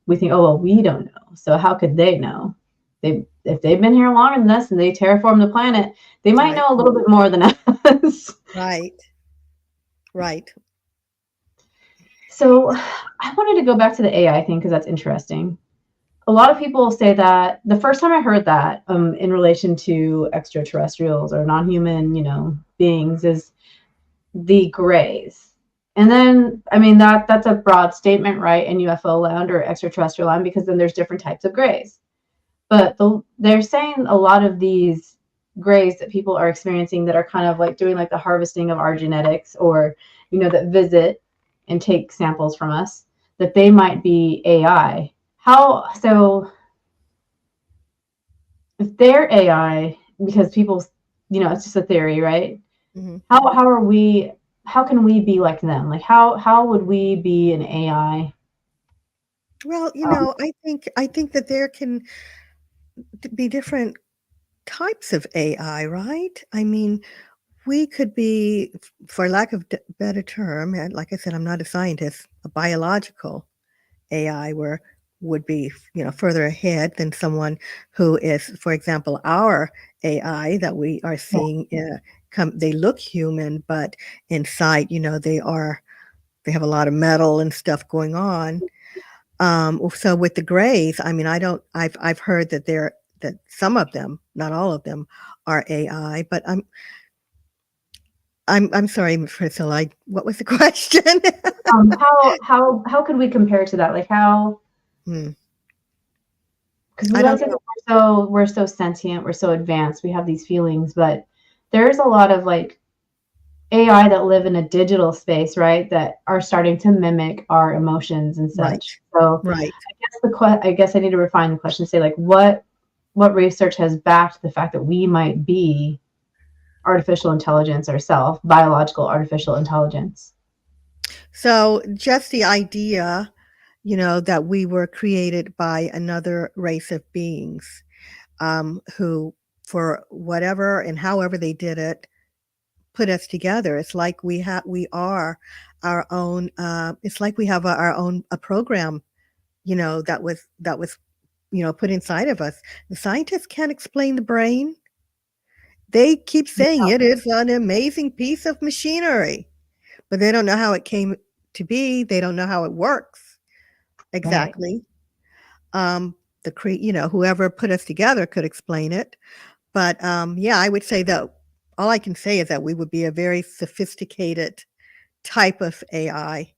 S1: we think, oh, well, we don't know. So how could they know? If they've been here longer than us and they terraform the planet, they might
S2: Right.
S1: know a little bit more than us.
S2: Right. Right.
S1: So I wanted to go back to the AI thing because that's interesting. A lot of people say that the first time I heard that in relation to extraterrestrials or non-human, beings is the grays. And then, I mean, that's a broad statement, right, in UFO land or extraterrestrial land, because then there's different types of grays. But they're saying a lot of these grays that people are experiencing that are kind of like doing like the harvesting of our genetics, or, that visit and take samples from us, that they might be AI. So if they're AI, because people, it's just a theory, right?
S2: Mm-hmm.
S1: How can we be like them? Like how would we be an AI?
S2: Well, I think that there can be different types of AI, right? I mean, we could be, for lack of better term, and like I said, I'm not a scientist, a biological AI where would be, further ahead than someone who is, for example, our AI that we are seeing they look human, but inside, they have a lot of metal and stuff going on. So with the grays, I mean, I've heard that some of them, not all of them, are AI, but I'm sorry, Priscilla. What was the question?
S1: How could we compare to that? Like how?
S2: Hmm.
S1: Because we
S2: I
S1: like
S2: don't
S1: to think
S2: know.
S1: we're so sentient, we're so advanced, we have these feelings, but there's a lot of like AI that live in a digital space, right? That are starting to mimic our emotions and
S2: Right,
S1: such. So
S2: right.
S1: I guess I need to refine the question. Say like what research has backed the fact that we might be artificial intelligence ourselves, biological artificial intelligence?
S2: So just the idea, that we were created by another race of beings, who, for whatever and however they did it, put us together. It's like we are our own. It's like we have our own a program, that was put inside of us. The scientists can't explain the brain. They keep saying it is an amazing piece of machinery, but they don't know how it came to be. They don't know how it works
S1: Right.
S2: exactly. Whoever put us together could explain it. But yeah, I would say that all I can say is that we would be a very sophisticated type of AI.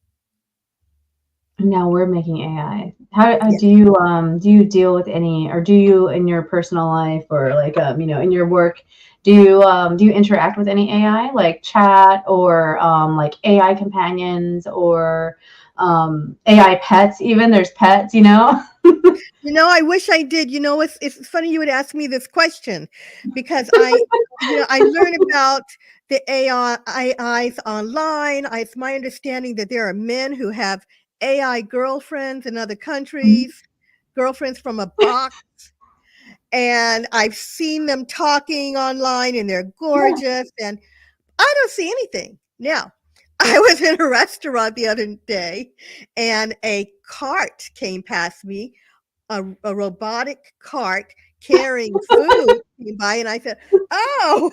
S1: Now we're making AI. How
S2: Yeah.
S1: do you deal with any, or do you in your personal life, or like in your work, do you interact with any AI, like chat, or like AI companions, or AI pets? Even there's pets.
S2: I wish I did. It's funny you would ask me this question because I learn about the AIs online. It's my understanding that there are men who have AI girlfriends in other countries, girlfriends from a box, and I've seen them talking online and they're
S1: Yeah.
S2: gorgeous and I don't see anything. Now, I was in a restaurant the other day and a cart came past me, a robotic cart carrying food came by, and I said, "Oh,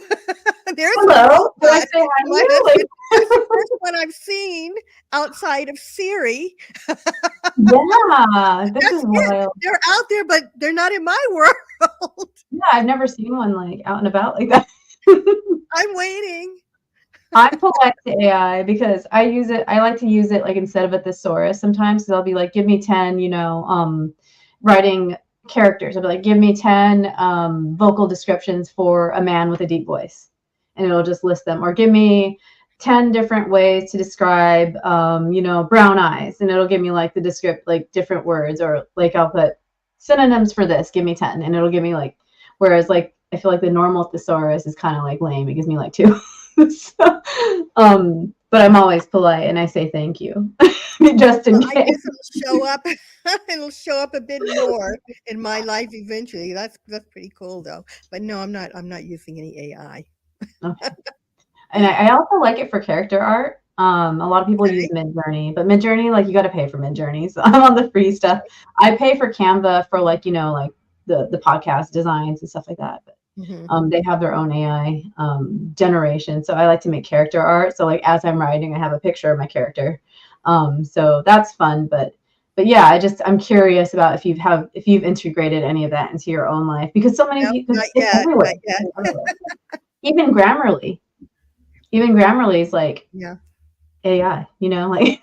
S2: there's a
S1: Hello. Do I
S2: robot."
S1: say hi to
S2: My
S1: you?
S2: husband,
S1: Like,
S2: that's the first one I've seen outside of Siri.
S1: yeah, this
S2: That's
S1: is
S2: it.
S1: wild.
S2: They're out there, but they're not in my world.
S1: Yeah, I've never seen one like out and about like that.
S2: I'm waiting.
S1: I'm polite to AI because I like to use it like instead of a thesaurus sometimes. So I'll be like, give me 10, writing characters. I'll be like, give me 10 vocal descriptions for a man with a deep voice. And it'll just list them. Or give me 10 different ways to describe, brown eyes. And it'll give me like like different words. Or like I'll put synonyms for this, give me 10. And it'll give me like, whereas like, I feel like the normal thesaurus is kind of like lame. It gives me like two. So, but I'm always polite and I say thank you just in
S2: Well, I
S1: case.
S2: guess it'll show up. It'll show up a bit more in my life eventually. That's pretty cool though. But no, I'm not using any AI.
S1: Okay. And I also like it for character art. A lot of people use
S2: Okay.
S1: Midjourney, but Midjourney, like you got to pay for Midjourney. So I'm on the free stuff. I pay for Canva for like, like the podcast designs and stuff like that. But
S2: Mhm.
S1: they have their own AI generation. So I like to make character art. So like as I'm writing, I have a picture of my character. So that's fun. But yeah, I'm curious about if you've integrated any of that into your own life, because so many
S2: Nope,
S1: people,
S2: not
S1: it's
S2: yet,
S1: everywhere.
S2: not yet.
S1: It's everywhere. Even Grammarly. Even Grammarly is like
S2: Yeah.
S1: AI, like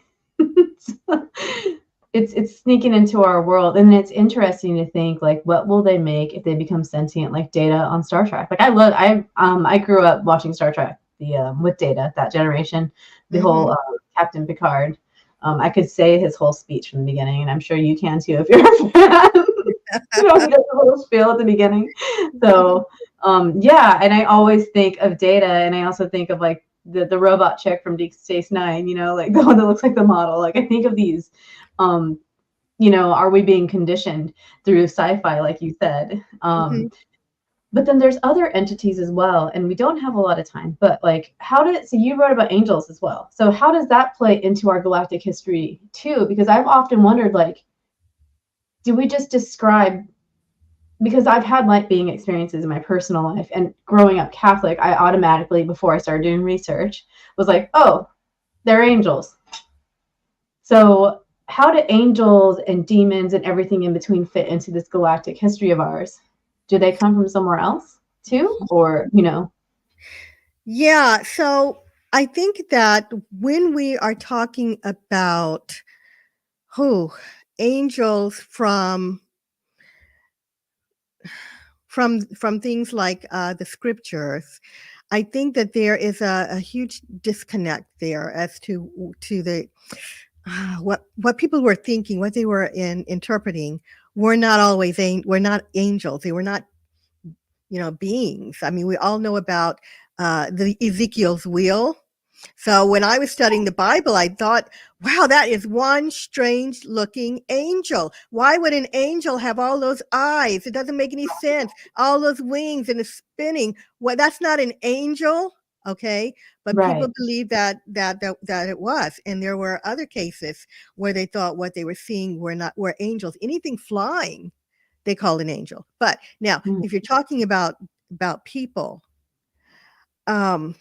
S1: it's sneaking into our world, and it's interesting to think like what will they make if they become sentient, like Data on Star Trek. Like I grew up watching Star Trek, the with Data, that generation, the whole
S2: Mhm.
S1: Captain Picard. I could say his whole speech from the beginning, and I'm sure you can too if you're a fan. He does a little spiel at the beginning. So yeah, and I always think of Data, and I also think of like the robot chick from Deep Space Nine, like the one that looks like the model. Like I think of these, um, are we being conditioned through sci-fi, like you said?
S2: Mhm.
S1: But then there's other entities as well, and we don't have a lot of time. But like, so you wrote about angels as well. So how does that play into our galactic history too? Because I've often wondered, like, do we just describe, because I've had light being experiences in my personal life, and growing up Catholic, I automatically, before I started doing research, was like, oh, they're angels. So how do angels and demons and everything in between fit into this galactic history of ours? Do they come from somewhere else too? Or,
S2: Yeah, so I think that when we are talking about who angels from things like the scriptures, I think that there is a huge disconnect there as to the what people were thinking, what they were interpreting. Were not always were not angels. They were not beings. I mean, we all know about the Ezekiel's wheel. So when I was studying the Bible, I thought, wow, that is one strange looking angel. Why would an angel have all those eyes? It doesn't make any sense. All those wings and the spinning. Well, that's not an angel. Okay. But people
S1: right.
S2: believe that it was. And there were other cases where they thought what they were seeing were angels. Anything flying, they call an angel. But now,
S1: Mm,
S2: if you're talking about people, um,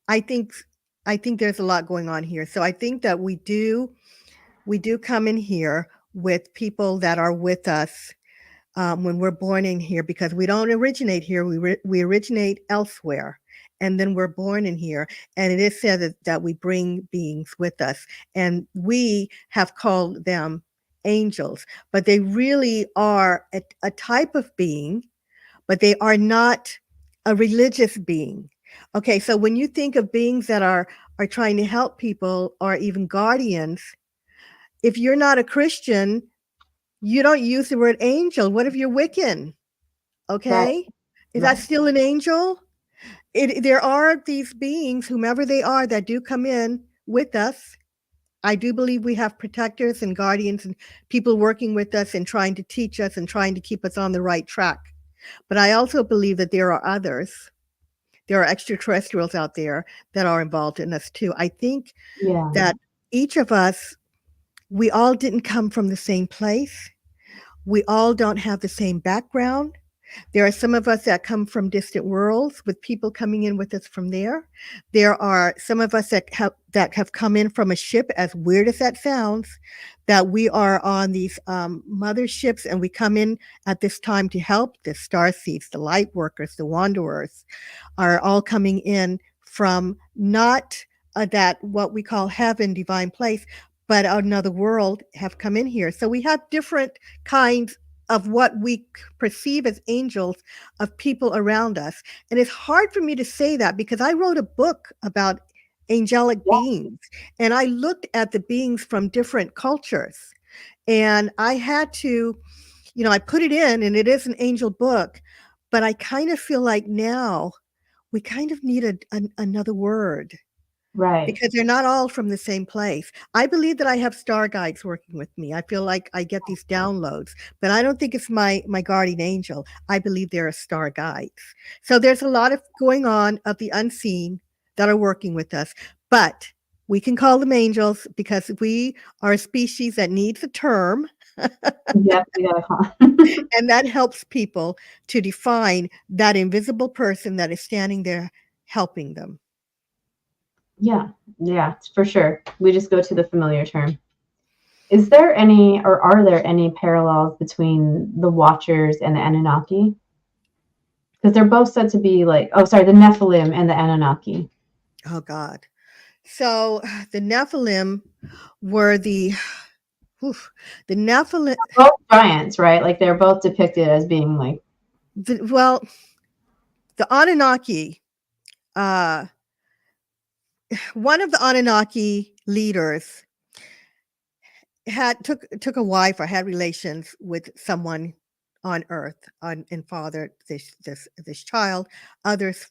S2: I think I think there's a lot going on here. So I think that we do come in here with people that are with us when we're born in here, because we don't originate here. We originate elsewhere, and then we're born in here. And it is said that we bring beings with us, and we have called them angels, but they really are a type of being, but they are not a religious being. Okay, so when you think of beings that are trying to help people, or even guardians, if you're not a Christian, you don't use the word angel. What if you're Wiccan?
S1: right,
S2: Okay, is that
S1: right.
S2: still an angel? There are these beings, whomever they are, that do come in with us. I do believe we have protectors and guardians and people working with us and trying to teach us and trying to keep us on the right track. But I also believe that there are others. There are extraterrestrials out there that are involved in us too. I think
S1: Yeah,
S2: that each of us, we all didn't come from the same place. We all don't have the same background. There are some of us that come from distant worlds, with people coming in with us from there. There are some of us that have come in from a ship, as weird as that sounds, that we are on these motherships, and we come in at this time to help the star seeds, the light workers, the wanderers, are all coming in from not that what we call heaven, divine place, but another world, have come in here. So we have different kinds of what we perceive as angels, of people around us. And it's hard for me to say that, because I wrote a book about angelic
S1: yeah,
S2: beings, and I looked at the beings from different cultures. And I had to, I put it in, and it is an angel book, but I kind of feel like now we kind of need another word,
S1: right.
S2: because they're not all from the same place. I believe that I have star guides working with me. I feel like I get these downloads, but I don't think it's my guardian angel. I believe there are star guides. So there's a lot of going on of the unseen that are working with us. but we can call them angels because we are a species that needs a term.
S1: Yep, we gotta call.
S2: And that helps people to define that invisible person that is standing there helping them.
S1: Yeah, for sure. We just go to the familiar term. Is there any, or are there any parallels between the Watchers and the Anunnaki? Because they're both said to be like, the Nephilim and the Anunnaki.
S2: Oh, God. So the Nephilim were the Nephilim.
S1: Both giants, right? Like they're both depicted as being like.
S2: The Anunnaki, one of the Anunnaki leaders took a wife or had relations with someone on Earth and fathered this child. Others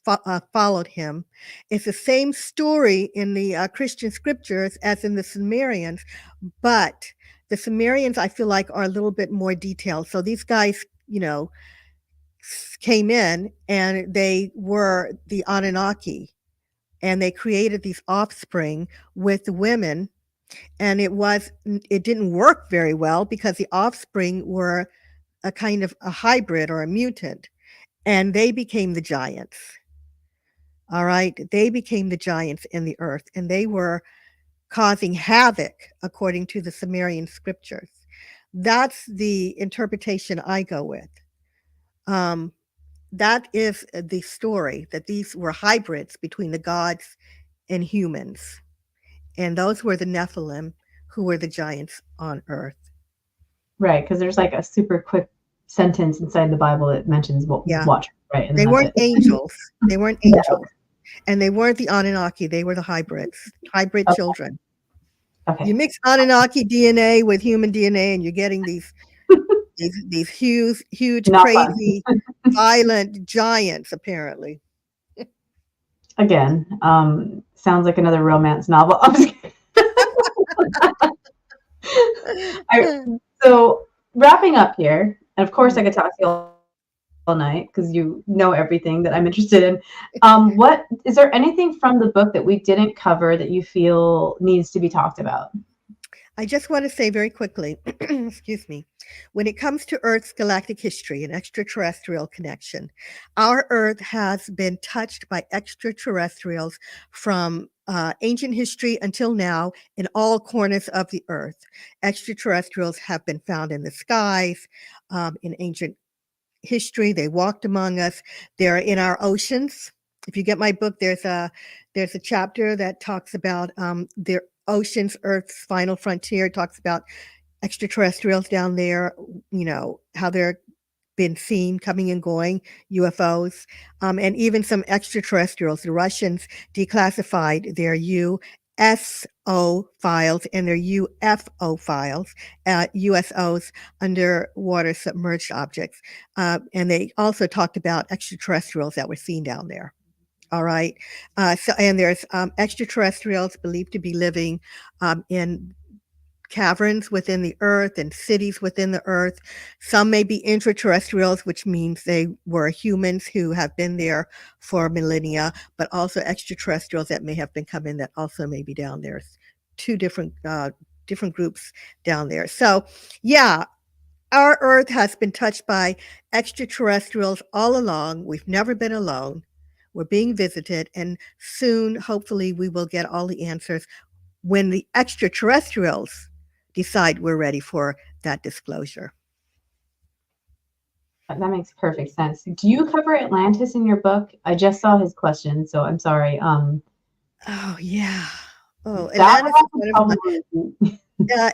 S2: followed him. It's the same story in the Christian scriptures as in the Sumerians, but the Sumerians I feel like are a little bit more detailed. So these guys, came in and they were the Anunnaki, and they created these offspring with the women. And it didn't work very well because the offspring were a kind of a hybrid or a mutant, and they became the giants. All right. They became the giants in the earth, and they were causing havoc according to the Sumerian scriptures. That's the interpretation I go with. That is the story, that these were hybrids between the gods and humans. And those were the Nephilim, who were the giants on Earth.
S1: Right, because there's like a super quick sentence inside the Bible that mentions Watcher, right? And
S2: they weren't angels. They weren't angels. Yeah. And they weren't the Anunnaki. They were the hybrid okay. Children. Okay. You mix Anunnaki DNA with human DNA, and you're getting these huge, not crazy, violent giants, apparently.
S1: Again, sounds like another romance novel. So wrapping up here, and of course I could talk to you all night because you know everything that I'm interested in. What is there anything from the book that we didn't cover that you feel needs to be talked about?
S2: I just want to say very quickly, excuse me, when it comes to Earth's galactic history and extraterrestrial connection, our Earth has been touched by extraterrestrials from ancient history until now in all corners of the Earth. Extraterrestrials have been found in the skies, in ancient history. They walked among us. They're in our oceans. If you get my book, there's a chapter that talks about their oceans, Earth's final frontier. It talks about extraterrestrials down there, how they're been seen coming and going, UFOs, and even some extraterrestrials. The Russians declassified their USO files and their UFO files, USOs, underwater submerged objects. And they also talked about extraterrestrials that were seen down there. All right. And there's extraterrestrials believed to be living in caverns within the earth and cities within the earth. Some may be intraterrestrials, which means they were humans who have been there for millennia, but also extraterrestrials that may have been coming that also may be down there. Two different groups down there. So, yeah, our Earth has been touched by extraterrestrials all along. We've never been alone. We're being visited, and soon, hopefully, we will get all the answers when the extraterrestrials decide we're ready for that disclosure.
S1: That makes perfect sense. Do you cover Atlantis in your book? I just saw his question, so I'm sorry.
S2: Oh, yeah. Oh, Atlantis.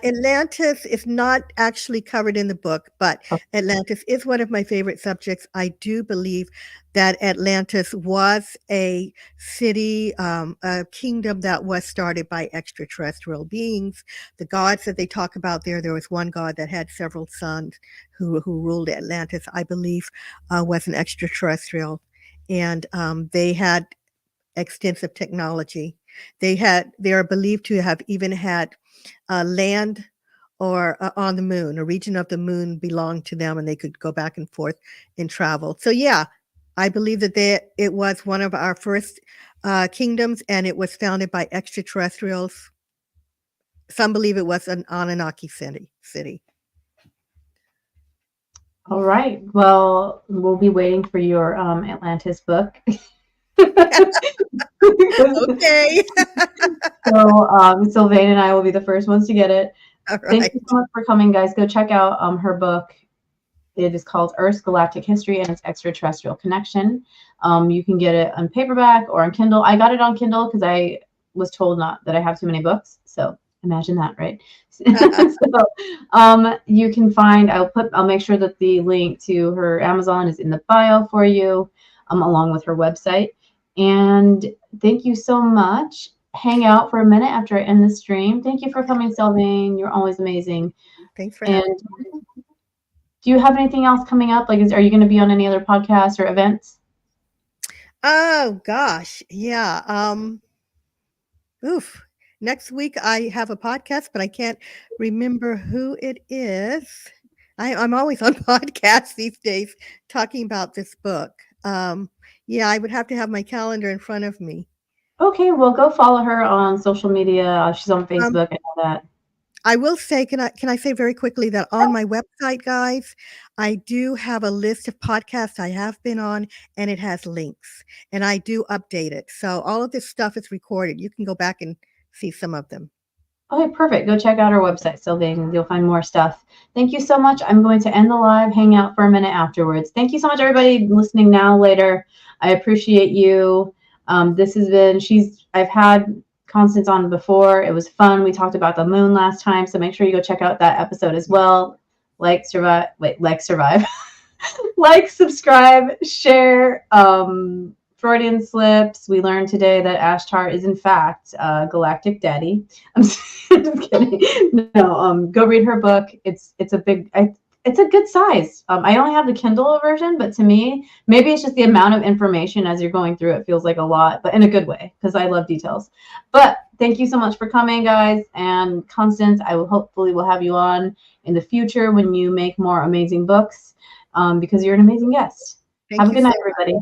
S2: Atlantis is not actually covered in the book, but Atlantis is one of my favorite subjects. I do believe that Atlantis was a city, a kingdom that was started by extraterrestrial beings. The gods that they talk about there was one god that had several sons who ruled Atlantis, I believe, was an extraterrestrial. And they had extensive technology. They are believed to have even had land or on the moon. A region of the moon belonged to them, and they could go back and forth and travel. So yeah, I believe that it was one of our first kingdoms, and it was founded by extraterrestrials. Some believe it was an Anunnaki city.
S1: All right. Well, we'll be waiting for your Atlantis book.
S2: Okay.
S1: So Sylvain and I will be the first ones to get it.
S2: All
S1: Thank
S2: right.
S1: you so much for coming, guys. Go check out her book. It is called Earth's Galactic History and its Extraterrestrial Connection. You can get it on paperback or on Kindle. I got it on Kindle because I was told not that I have too many books. So imagine that, right? So you can find, I'll make sure that the link to her Amazon is in the bio for you, along with her website. And thank you so much. Hang out for a minute after I end the stream. Thank you for coming, Sylvain. You're always amazing.
S2: Thanks for having me.
S1: Do you have anything else coming up? Like, are you going to be on any other podcasts or events?
S2: Oh gosh, yeah. Oof. Next week I have a podcast, but I can't remember who it is. I'm always on podcasts these days talking about this book. Yeah, I would have to have my calendar in front of me.
S1: Okay, well, go follow her on social media. She's on Facebook and all that.
S2: I will say, can I say very quickly that on my website, guys, I do have a list of podcasts I have been on, and it has links, and I do update it. So all of this stuff is recorded. You can go back and see some of them.
S1: Okay, perfect. Go check out our website, Sylvain. You'll find more stuff. Thank you so much. I'm going to end the live, hang out for a minute afterwards. Thank you so much, everybody listening now, later. I appreciate you. This has been, I've had Constance on before. It was fun. We talked about the moon last time, so make sure you go check out that episode as well. Like, subscribe, share. Freudian slips. We learned today that Ashtar is in fact Galactic Daddy. I'm just kidding. No, go read her book. It's a good size. I only have the Kindle version, but to me, maybe it's just the amount of information as you're going through it feels like a lot, but in a good way because I love details. But thank you so much for coming, guys. And Constance, I will hopefully will have you on in the future when you make more amazing books because you're an amazing guest. Have a good night, everybody.